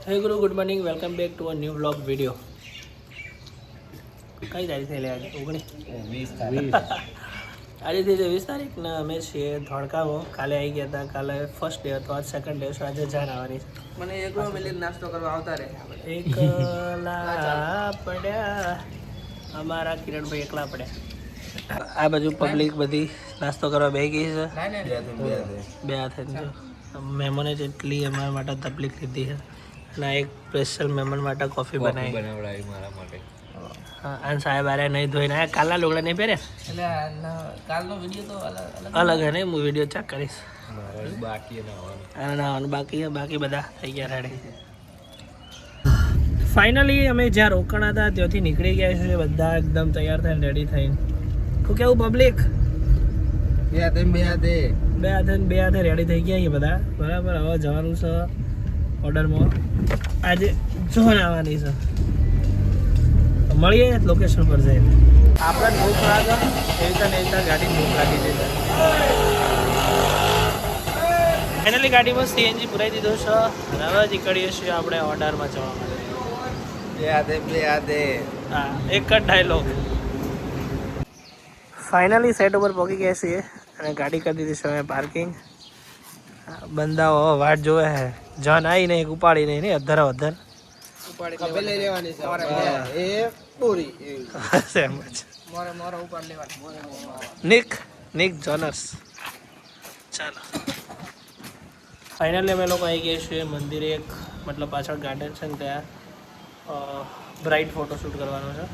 Hey Guru, good morning. Welcome back to a new vlog video. કઈ તારીખ થઈ લે આજે 19 આજે થઈ 20 તારીખ ને અમે છીએ ધોળકામાં. કાલે આવી ગયા હતા. કાલે ફર્સ્ટ ડે હતો, આજ સેકન્ડ ડે છે. આજે જાન આવવાની છે. મને એકલો મિલી નાસ્તો કરવા આવતા રહે. એકલા પડ્યા અમારા કિરણભાઈ એકલા પડ્યા. આ બાજુ પબ્લિક બધી નાસ્તો કરવા બેસી ગઈ છે. બે હાથે મહેમાને જેટલી અમારા માટે તકલીફ લીધી છે. અને એક સ્પેશિયલ મહેમાન માટે કોફી બનાવી મારા માટે. હા, અને સાહેબ આરે નહીં ધોઈને આયા. કાલના લુગડા નહીં પહેર્યા એટલે કાલનો વિડીયો તો અલગ હે ને. હું વિડીયો ચેક કરીશ. બાકી નાવાનું બાકી બધા થઈ ગયા રેડી. ફાઇનલી અમે જ્યાં રોકાણા હતા ત્યાંથી નીકળી ગયા છે બધા એકદમ તૈયાર થઈને રેડી થઈને. શું કેવું પબ્લિક? બે હાથે રેડી થઈ ગયા બધા બરાબર. હવે જવાનું છે ઓર્ડરમાં. આજે જોન આવવાની છે. મળીએ લોકેશન પર જઈને. આપણે ભૂખ લાગે એવી રીતે ગાડી ભૂખ લાગી જશે. ફાઇનલી ગાડીમાં સીએનજી પુરાઈ દીધો છે. હવે નીકળીએ છીએ આપણે ઓર્ડરમાં જવા માટે. હા, એક જ ડાયલોગ. ફાઇનલી સેટ ઉપર પહોંચી ગયા છીએ અને ગાડી કરી દીધી છે અમે પાર્કિંગ. બંદાઓ વાટ જોવે હે. જાન આવી નહીં ઉપાડી નહીં અધર લઈ લેવાની છે. નિક જોનર્સ. ચાલો ફાઇનલી અમે લોકો આવી ગયા છીએ મંદિરે. એક મતલબ પાછળ ગાર્ડન છે ને ત્યાં બ્રાઇટ ફોટો શૂટ કરવાનો છે.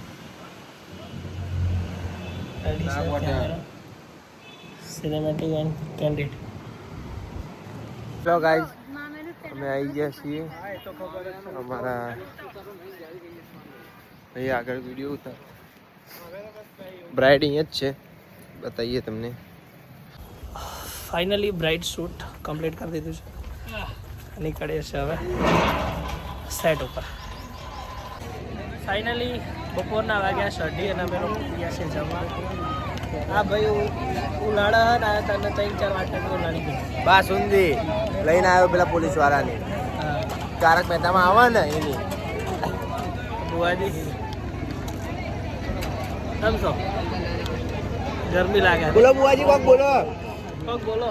Cinematic and candid. Hello guys, અમે આવી ગયા છીએ અમારા અહીંયા આગળ વિડીયો ઉતાર. બ્રાઇડ અહીંયા જ છે, બતાવીએ તમને. ફાઇનલી બ્રાઇટ શૂટ કમ્પ્લીટ કરી દીધું છે. નીકળીએ છીએ હવે સેટ ઉપર. ફાઇનલી બપોરના વાગ્યા 6:30 અને અમે લોકો ગયા છે જમવા. હા ભાઈ, ઉલાડા આવ્યા હતા અને 3-4 વાટકા ઉલાડી ગયો. બાસુંદી લઈને આવ્યો પેલા પોલીસ વાળાની. તારક મહેતામાં આવે ને એની. બુઆજી કેમ છો? ગરમી લાગે. બોલો બુઆજી, કોક બોલો. બોલો.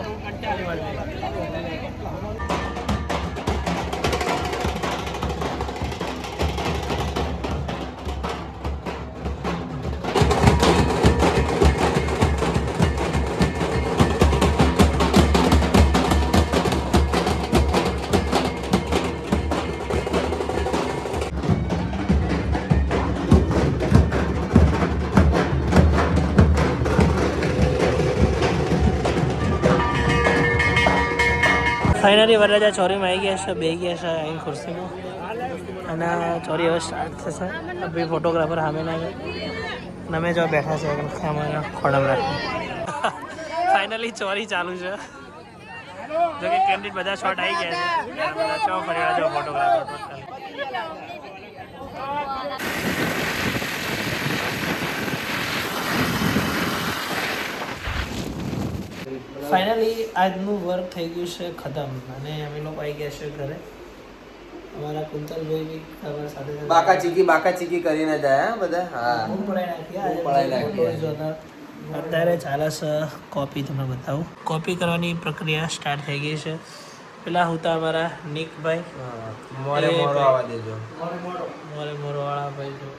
ફાઇનલી વરરાજા ચોરીમાં આવી ગયા છે. બે ગયા છે અહીં ખુરશીમાં. અને ચોરી હવે સ્ટાર્ટ થશે. ભાઈ ફોટોગ્રાફર સામે ના ગયા અને અમે જો બેઠા છે અમારા ખોડમ રાખી. ફાઇનલી ચોરી ચાલુ છે. જો કે કેન્ડિડ બધા શોટ આવી ગયા છે. બધા ચો ફરી જો ફોટોગ્રાફર. ફાઇનલી આજનું વર્ક થઈ ગયું છે ખતમ અને અમે લોકો આવી ગયા છે ઘરે. અમારા કુંતલભાઈ બી અમારા સાથે બાકા ચીકી કરીને જાય બધા. હા, હું પડાઈ નાખી. અત્યારે ચાલે છે કોપી. તમને બતાવું. કોપી કરવાની પ્રક્રિયા સ્ટાર્ટ થઈ ગઈ છે. પેલા હતા અમારા નિકભાઈ. મોરે મોરો આવવા દેજો. મોરે વાળા ભાઈ જો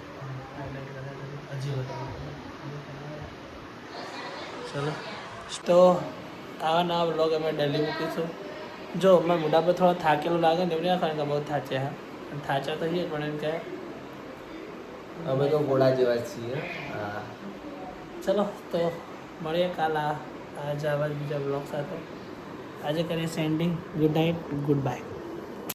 હજી બતાવો. ચલો તો આવા નવા બ્લોગ અમે ડેલી મૂકીશું. જો અમારા મોઢા પર થોડો થાકેલું લાગે ને એમને કારણ કે બહુ થાચે. હા, થાચા તો છીએ પણ એમ કે અમે તો ઘોડા જેવા છીએ. હા, ચલો તો મળીએ કાલ આજે આવા બીજા બ્લોગ સાથે. આજે કરીએ sending. Good night, good bye.